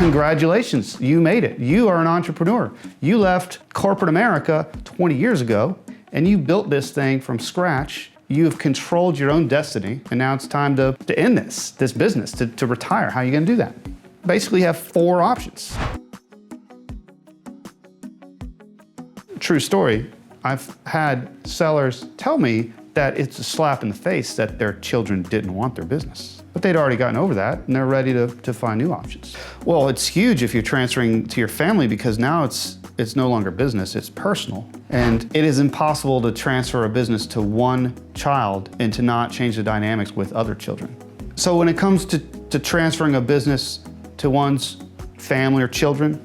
congratulations, you made it. You are an entrepreneur. You left corporate America 20 years ago and you built this thing from scratch. You have controlled your own destiny, and now it's time to end this business, to retire. How are you gonna do that? Basically, you have 4 options. True story, I've had sellers tell me that it's a slap in the face that their children didn't want their business. But they'd already gotten over that and they're ready to find new options. Well, it's huge if you're transferring to your family because now it's no longer business, it's personal. And it is impossible to transfer a business to one child and to not change the dynamics with other children. So when it comes to transferring a business to one's family or children,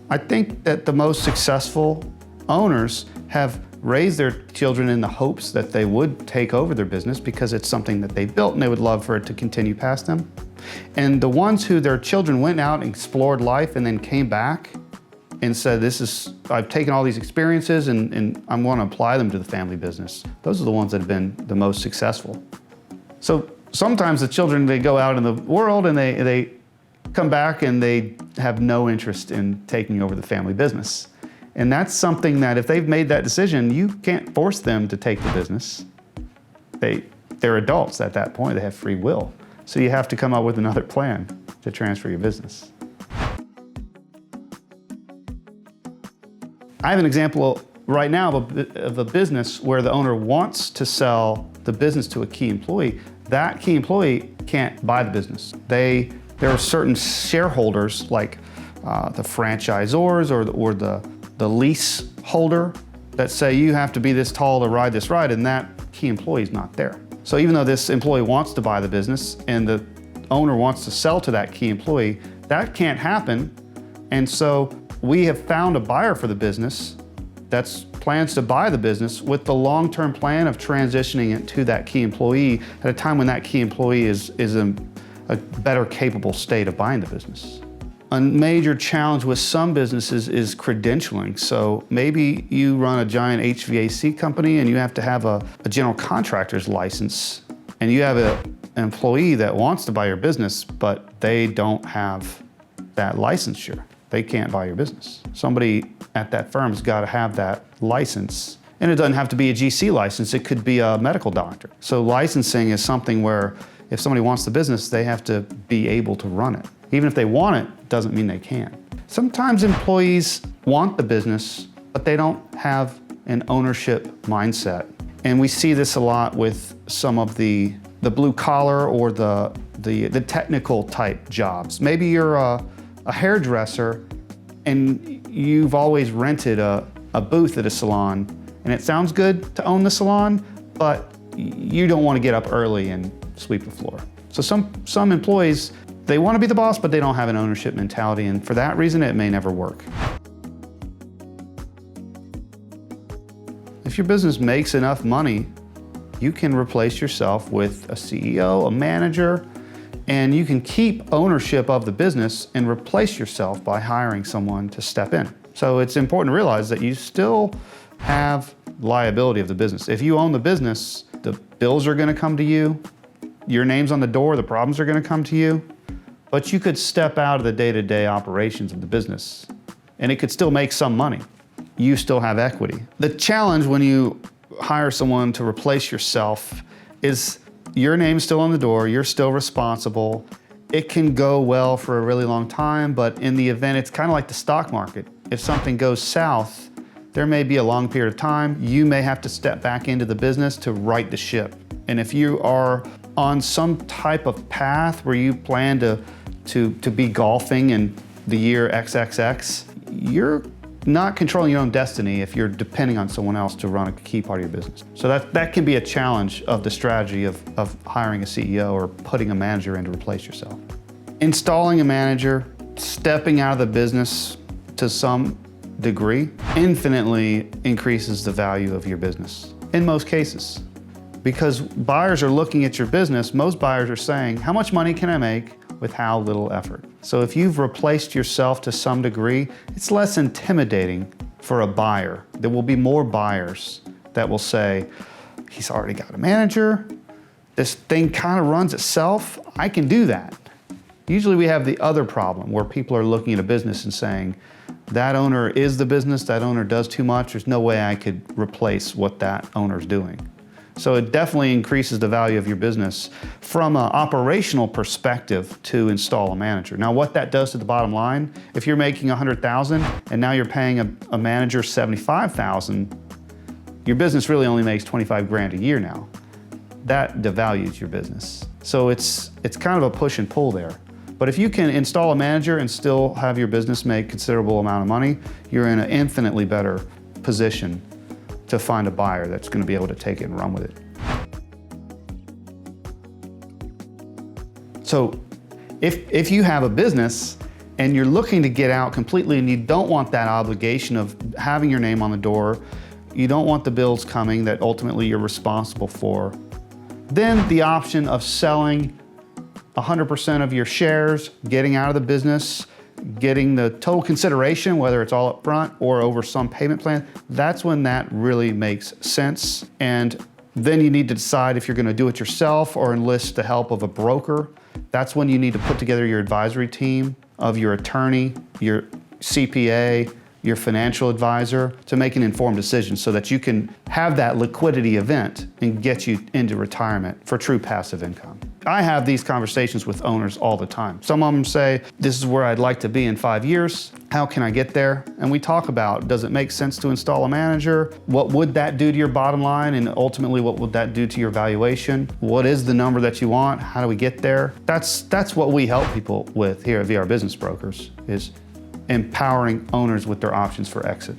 I think that the most successful owners have raised their children in the hopes that they would take over their business because it's something that they built and they would love for it to continue past them. And the ones who their children went out and explored life and then came back and said, I've taken all these experiences and I'm going to apply them to the family business. Those are the ones that have been the most successful. So sometimes the children, they go out in the world and they come back and they have no interest in taking over the family business. And that's something that if they've made that decision, you can't force them to take the business. They're adults at that point, they have free will. So you have to come up with another plan to transfer your business. I have an example right now of a business where the owner wants to sell the business to a key employee. That key employee can't buy the business. There are certain shareholders like the franchisors or the lease holder that say you have to be this tall to ride this ride, and that key employee is not there. So even though this employee wants to buy the business and the owner wants to sell to that key employee, that can't happen. And so we have found a buyer for the business that plans to buy the business with the long-term plan of transitioning it to that key employee at a time when that key employee is in a better capable state of buying the business. A major challenge with some businesses is credentialing. So maybe you run a giant HVAC company and you have to have a general contractor's license, and you have an employee that wants to buy your business, but they don't have that licensure. They can't buy your business. Somebody at that firm's got to have that license. And it doesn't have to be a GC license, it could be a medical doctor. So licensing is something where if somebody wants the business, they have to be able to run it. Even if they want it, doesn't mean they can. Sometimes employees want the business, but they don't have an ownership mindset. And we see this a lot with some of the blue collar or the technical type jobs. Maybe you're a hairdresser and you've always rented a booth at a salon, and it sounds good to own the salon, but you don't want to get up early and sweep the floor. So some employees, they want to be the boss, but they don't have an ownership mentality, and for that reason, it may never work. If your business makes enough money, you can replace yourself with a CEO, a manager, and you can keep ownership of the business and replace yourself by hiring someone to step in. So it's important to realize that you still have liability of the business. If you own the business, the bills are going to come to you, your name's on the door, the problems are going to come to you. But you could step out of the day-to-day operations of the business and it could still make some money. You still have equity. The challenge when you hire someone to replace yourself is your name's still on the door, you're still responsible. It can go well for a really long time, but in the event, it's kind of like the stock market. If something goes south, there may be a long period of time. You may have to step back into the business to right the ship. And if you are on some type of path where you plan to be golfing in the year XXX, you're not controlling your own destiny if you're depending on someone else to run a key part of your business. So that can be a challenge of the strategy of hiring a CEO or putting a manager in to replace yourself. Installing a manager, stepping out of the business to some degree, infinitely increases the value of your business in most cases. Because buyers are looking at your business, most buyers are saying, how much money can I make with how little effort? So if you've replaced yourself to some degree, it's less intimidating for a buyer. There will be more buyers that will say, he's already got a manager, this thing kind of runs itself, I can do that. Usually we have the other problem where people are looking at a business and saying, that owner is the business, that owner does too much, there's no way I could replace what that owner's doing. So it definitely increases the value of your business from an operational perspective to install a manager. Now what that does to the bottom line, if you're making $100,000 and now you're paying a manager $75,000, your business really only makes 25 grand a year now. That devalues your business. So it's kind of a push and pull there. But if you can install a manager and still have your business make considerable amount of money, you're in an infinitely better position to find a buyer that's going to be able to take it and run with it. So if you have a business and you're looking to get out completely and you don't want that obligation of having your name on the door, you don't want the bills coming that ultimately you're responsible for, then the option of selling 100% of your shares, getting out of the business, getting the total consideration, whether it's all up front or over some payment plan, that's when that really makes sense. And then you need to decide if you're going to do it yourself or enlist the help of a broker. That's when you need to put together your advisory team of your attorney, your CPA, your financial advisor to make an informed decision so that you can have that liquidity event and get you into retirement for true passive income. I have these conversations with owners all the time. Some of them say, this is where I'd like to be in 5 years. How can I get there? And we talk about, does it make sense to install a manager? What would that do to your bottom line? And ultimately, what would that do to your valuation? What is the number that you want? How do we get there? That's what we help people with here at VR Business Brokers, is empowering owners with their options for exit.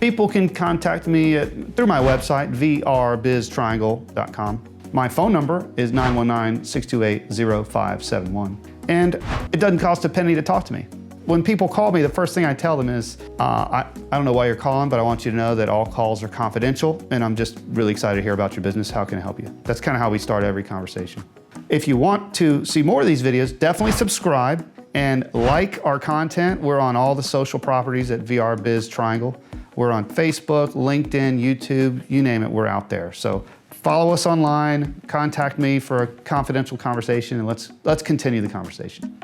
People can contact me through my website, vrbiztriangle.com. My phone number is 919-628-0571. And it doesn't cost a penny to talk to me. When people call me, the first thing I tell them is, I don't know why you're calling, but I want you to know that all calls are confidential, and I'm just really excited to hear about your business. How can I help you? That's kind of how we start every conversation. If you want to see more of these videos, definitely subscribe and like our content. We're on all the social properties at VR Biz Triangle. We're on Facebook, LinkedIn, YouTube, you name it, we're out there. So follow us online, contact me for a confidential conversation, and let's continue the conversation.